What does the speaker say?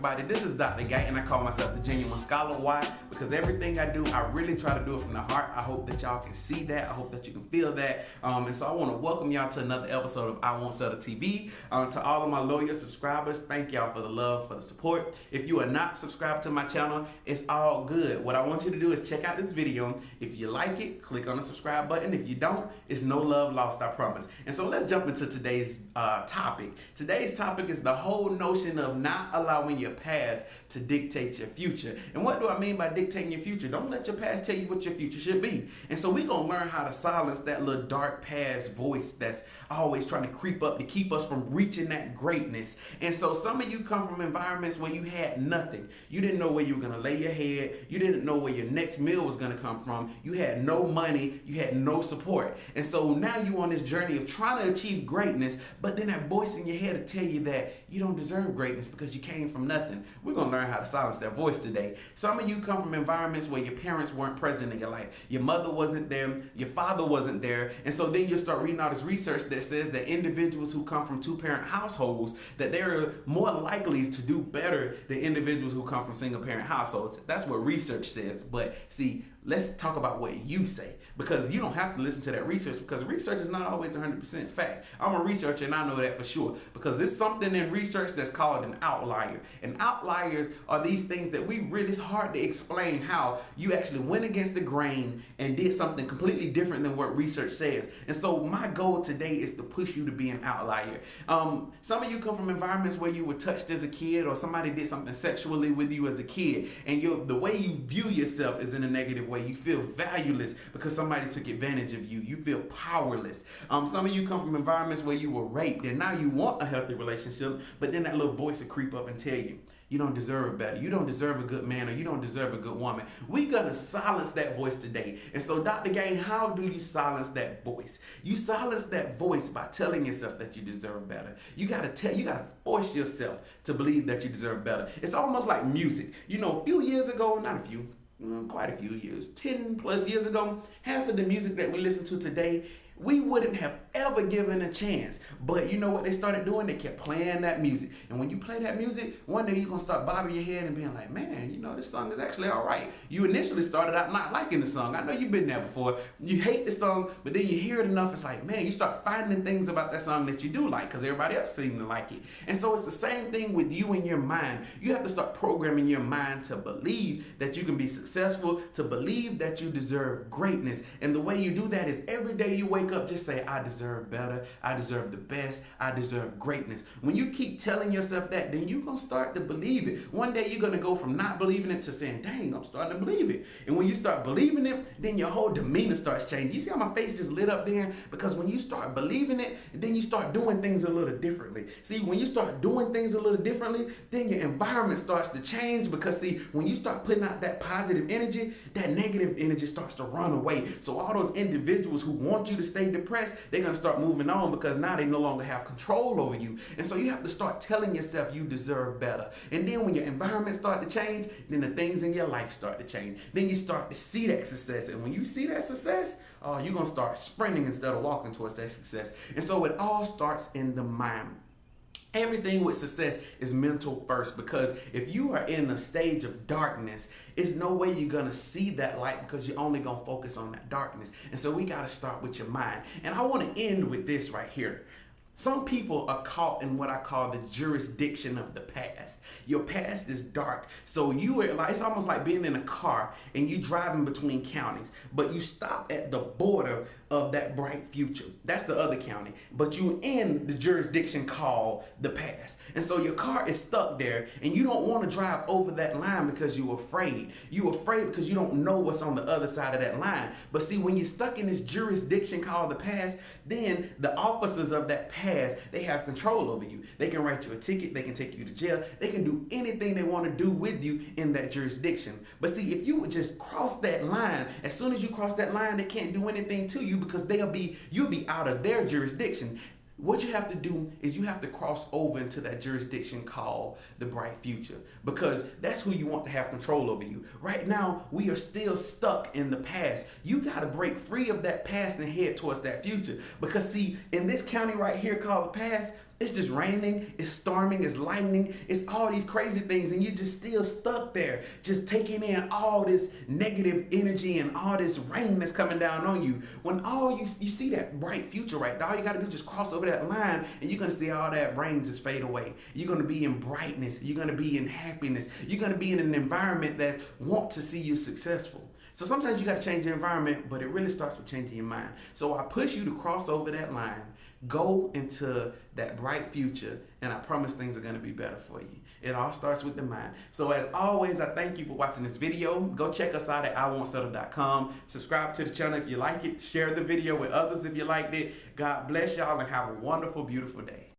everybody? This is Dr. Guyton. I call myself the Genuine Scholar. Why? Because everything I do, I really try to do it from the heart. I hope that y'all can see that. I hope that you can feel that. And so I want to welcome y'all to another episode of I Won't Settle TV. To all of my loyal subscribers, thank y'all for the love, for the support. If you are not subscribed to my channel, it's all good. What I want you to do is check out this video. If you like it, click on the subscribe button. If you don't, it's no love lost, I promise. And so let's jump into today's topic. Today's topic is the whole notion of not allowing your past to dictate your future. And what do I mean by dictating your future? Don't let your past tell you what your future should be. And so we're going to learn how to silence that little dark past voice that's always trying to creep up to keep us from reaching that greatness. And so some of you come from environments where you had nothing. You didn't know where you were going to lay your head. You didn't know where your next meal was going to come from. You had no money. You had no support. And so now you're on this journey of trying to achieve greatness, but then that voice in your head will tell you that you don't deserve greatness because you came from nothing. We're going to learn how to silence that voice today. Some of you come from environments where your parents weren't present in your life. Your mother wasn't there. Your father wasn't there. And so then you start reading all this research that says that individuals who come from two-parent households, that they're more likely to do better than individuals who come from single-parent households. That's what research says. But see, let's talk about what you say, because you don't have to listen to that research, because research is not always 100% fact. I'm a researcher and I know that for sure, because there's something in research that's called an outlier. And outliers are these things that it's hard to explain how you actually went against the grain and did something completely different than what research says. And so my goal today is to push you to be an outlier. Some of you come from environments where you were touched as a kid, or somebody did something sexually with you as a kid, and the way you view yourself is in a negative way. You feel valueless because somebody took advantage of you. You feel powerless. Some of you come from environments where you were raped, and now you want a healthy relationship, but then that little voice will creep up and tell you, you don't deserve better. You don't deserve a good man, or you don't deserve a good woman. We're going to silence that voice today. And so, Dr. Guyton, how do you silence that voice? You silence that voice by telling yourself that you deserve better. You got to force yourself to believe that you deserve better. It's almost like music. You know, a few years ago, not a few, quite a few years, 10 plus years ago, half of the music that we listen to today, we wouldn't have ever given a chance. But you know what they started doing? They kept playing that music. And when you play that music, one day you're going to start bobbing your head and being like, man, you know, this song is actually all right. You initially started out not liking the song. I know you've been there before. You hate the song, but then you hear it enough. It's like, man, you start finding things about that song that you do like because everybody else seems to like it. And so it's the same thing with you and your mind. You have to start programming your mind to believe that you can be successful, to believe that you deserve greatness. And the way you do that is every day you wake up, just say, I deserve better. I deserve the best. I deserve greatness. When you keep telling yourself that, then you're going to start to believe it. One day you're going to go from not believing it to saying, dang, I'm starting to believe it. And when you start believing it, then your whole demeanor starts changing. You see how my face just lit up there? Because when you start believing it, then you start doing things a little differently. See, when you start doing things a little differently, then your environment starts to change, because see, when you start putting out that positive energy, that negative energy starts to run away. So all those individuals who want you to stay depressed, they're going to start moving on, because now they no longer have control over you. And so you have to start telling yourself you deserve better. And then when your environment start to change, then the things in your life start to change. Then you start to see that success. And when you see that success, you're going to start sprinting instead of walking towards that success. And so it all starts in the mind. Everything with success is mental first, because if you are in a stage of darkness, it's no way you're going to see that light, because you're only going to focus on that darkness. And so we got to start with your mind. And I want to end with this right here. Some people are caught in what I call the jurisdiction of the past. Your past is dark. So it's almost like being in a car and you driving between counties, but you stop at the border of that bright future. That's the other county, but you in the jurisdiction called the past. And so your car is stuck there, and you don't want to drive over that line because you're afraid. You're afraid because you don't know what's on the other side of that line. But see, when you're stuck in this jurisdiction called the past, then the officers of that past, they have control over you. They can write you a ticket. They can take you to jail. They can do anything they want to do with you in that jurisdiction. But see, if you would just cross that line, as soon as you cross that line, they can't do anything to you, because you'll be out of their jurisdiction. What you have to do is you have to cross over into that jurisdiction called the bright future, because that's who you want to have control over you. Right now, we are still stuck in the past. You got to break free of that past and head towards that future, because see, in this county right here called the past, It's just raining, it's storming, it's lightning, it's all these crazy things, and you're just still stuck there, just taking in all this negative energy and all this rain that's coming down on you. When all you see that bright future, right? All you got to do is just cross over that line, and you're going to see all that rain just fade away. You're going to be in brightness. You're going to be in happiness. You're going to be in an environment that wants to see you successful. So sometimes you got to change your environment, but it really starts with changing your mind. So I push you to cross over that line, go into that bright future, and I promise things are going to be better for you. It all starts with the mind. So as always, I thank you for watching this video. Go check us out at iwon'tsettle.com. Subscribe to the channel if you like it. Share the video with others if you liked it. God bless y'all and have a wonderful, beautiful day.